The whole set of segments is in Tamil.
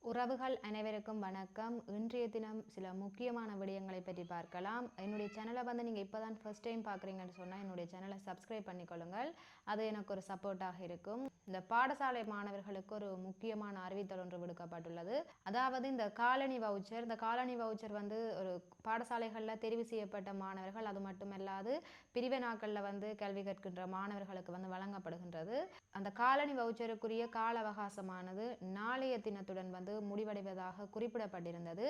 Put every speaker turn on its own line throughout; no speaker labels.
உறவுகள் அனைவருக்கும் வணக்கம். இன்றைய தினம் சில முக்கியமான விடயங்களை பற்றி பார்க்கலாம். என்னுடைய சேனலை வந்து நீங்கள் இப்போ தான் ஃபர்ஸ்ட் டைம் பார்க்குறீங்கன்னு சொன்னால் என்னுடைய சேனலை சப்ஸ்கிரைப் பண்ணிக்கொள்ளுங்கள். அது எனக்கு ஒரு சப்போர்ட்டாக இருக்கும். இந்த பாடசாலை மாணவர்களுக்கு ஒரு முக்கியமான அறிவித்தல் ஒன்று விடுக்கப்பட்டுள்ளது. அதாவது இந்த காலனி வவுச்சர் வந்து ஒரு பாடசாலைகளில் தெரிவு செய்யப்பட்ட மாணவர்கள், அது மட்டுமல்லாது பிரிவு நாட்களில் வந்து கல்வி கற்கின்ற மாணவர்களுக்கு வந்து வழங்கப்படுகின்றது. அந்த காலனி வவுச்சருக்குரிய கால அவகாசமானது நாளைய தினத்துடன் வந்து முடிவடைவதாக குறிப்பிடப்பட்டிருந்தது.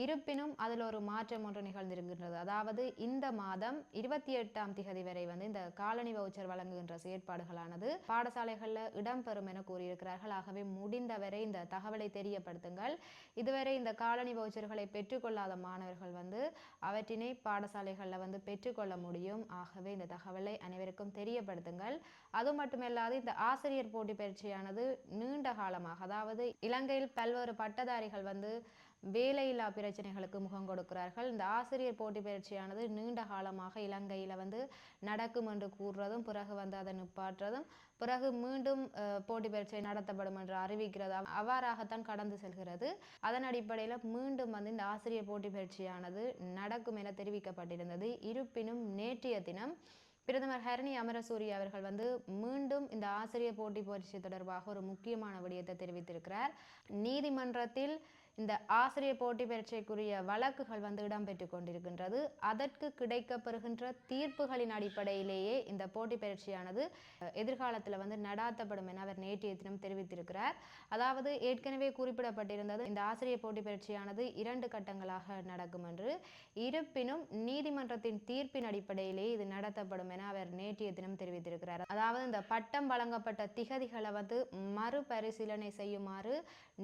இருப்பினும் அதில் ஒரு மாற்றம் ஒன்று நிகழ்ந்திருக்கின்றது. அதாவது இந்த மாதம் 28ஆம் திகதி வரை வந்து இந்த காலனி வவுச்சர் வழங்குகின்ற செயற்பாடுகளானது பாடசாலைகளில் இடம்பெறும் என கூறியிருக்கிறார்கள். ஆகவே முடிந்தவரை இந்த தகவலை தெரியப்படுத்துங்கள். இதுவரை இந்த காலனி வவுச்சர்களை பெற்றுக்கொள்ளாத மாணவர்கள் வந்து அவற்றினை பாடசாலைகளில் வந்து பெற்றுக்கொள்ள முடியும். ஆகவே இந்த தகவலை அனைவருக்கும் தெரியப்படுத்துங்கள். அது மட்டுமல்லாது இந்த ஆசிரியர் போட்டி பயிற்சியானது நீண்ட காலமாக, அதாவது இலங்கையில் பல்வேறு பட்டதாரிகள் வந்து வேலையில்லா பிரச்சனைகளுக்கு முகம் கொடுக்கிறார்கள். இந்த ஆசிரியர் போட்டி பயிற்சியானது நீண்ட காலமாக இலங்கையில் வந்து நடக்கும் என்று கூறுறதும், பிறகு வந்து அதை நிப்பாற்றுறதும், பிறகு மீண்டும் போட்டி பயிற்சி நடத்தப்படும் என்று அறிவிக்கிறது, அவ்வாறாகத்தான் கடந்து செல்கிறது. அதன் அடிப்படையில் மீண்டும் வந்து இந்த ஆசிரியர் போட்டி பயிற்சியானது நடக்கும் என தெரிவிக்கப்பட்டிருந்தது. இருப்பினும் நேற்றைய தினம் பிரதமர் ஹரணி அமரசூரிய அவர்கள் வந்து மீண்டும் இந்த ஆசிரியர் போட்டி பயிற்சி தொடர்பாக ஒரு முக்கியமான விடயத்தை தெரிவித்திருக்கிறார். நீதிமன்றத்தில் இந்த ஆசிரியர் போட்டி பரீட்சைக்குரிய வழக்குகள் வந்து இடம்பெற்று கொண்டிருக்கின்றது. அதற்கு கிடைக்கப்பெறுகின்ற தீர்ப்புகளின் அடிப்படையிலேயே இந்த போட்டி பரீட்சையானது எதிர்காலத்தில் வந்து நடாத்தப்படும் என அவர் நேற்றைய தினம் தெரிவித்திருக்கிறார். அதாவது ஏற்கனவே குறிப்பிடப்பட்டிருந்தது இந்த ஆசிரியர் போட்டி பரீட்சையானது 2 கட்டங்களாக நடக்கும் என்று. இருப்பினும் நீதிமன்றத்தின் தீர்ப்பின் அடிப்படையிலேயே இது நடத்தப்படும் என அவர் நேற்றைய தினம் தெரிவித்திருக்கிறார். அதாவது இந்த பட்டம் வழங்கப்பட்ட திகதிகளை வந்து மறுபரிசீலனை செய்யுமாறு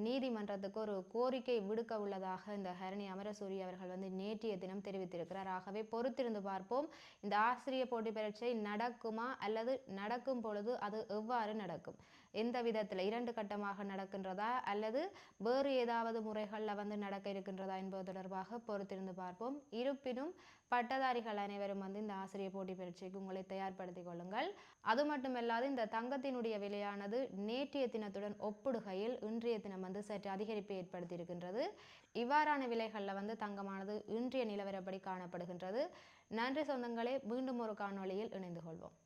நீதிமன்றத்துக்கு ஒரு கோரிக்கை விடுக்க உள்ளதாக இந்த ஹரணி அமரசூரிய அவர்கள் வந்து நேற்றைய தினம் தெரிவித்திருக்கிறார். ஆகவே பொறுத்திருந்து பார்ப்போம். இந்த ஆசிரியர் போட்டி பரீட்சை நடக்குமா அல்லது நடக்கும் பொழுது அது எவ்வாறு நடக்கும், எந்த விதத்தில் 2 கட்டமாக நடக்கின்றதா அல்லது வேறு ஏதாவது முறைகளில் வந்து நடக்க இருக்கின்றதா என்பது தொடர்பாக பொறுத்திருந்து பார்ப்போம். இருப்பினும் பட்டதாரிகள் அனைவரும் வந்து இந்த ஆசிரியர் போட்டி பரீட்சைக்கு உங்களை தயார்படுத்திக் கொள்ளுங்கள். அது மட்டுமல்லாது இந்த தங்கத்தினுடைய விலையானது நேற்றைய தினத்துடன் ஒப்பிடுகையில் இன்றைய தினம் வந்து சற்று அதிகரிப்பை ஏற்படுத்தி இருக்கின்றது. இவ்வாறான விலைகளில் வந்து தங்கமானது இன்றைய நிலவரப்படி காணப்படுகின்றது. நன்றி சொந்தங்களே, மீண்டும் ஒரு காணொளியில் இணைந்து கொள்வோம்.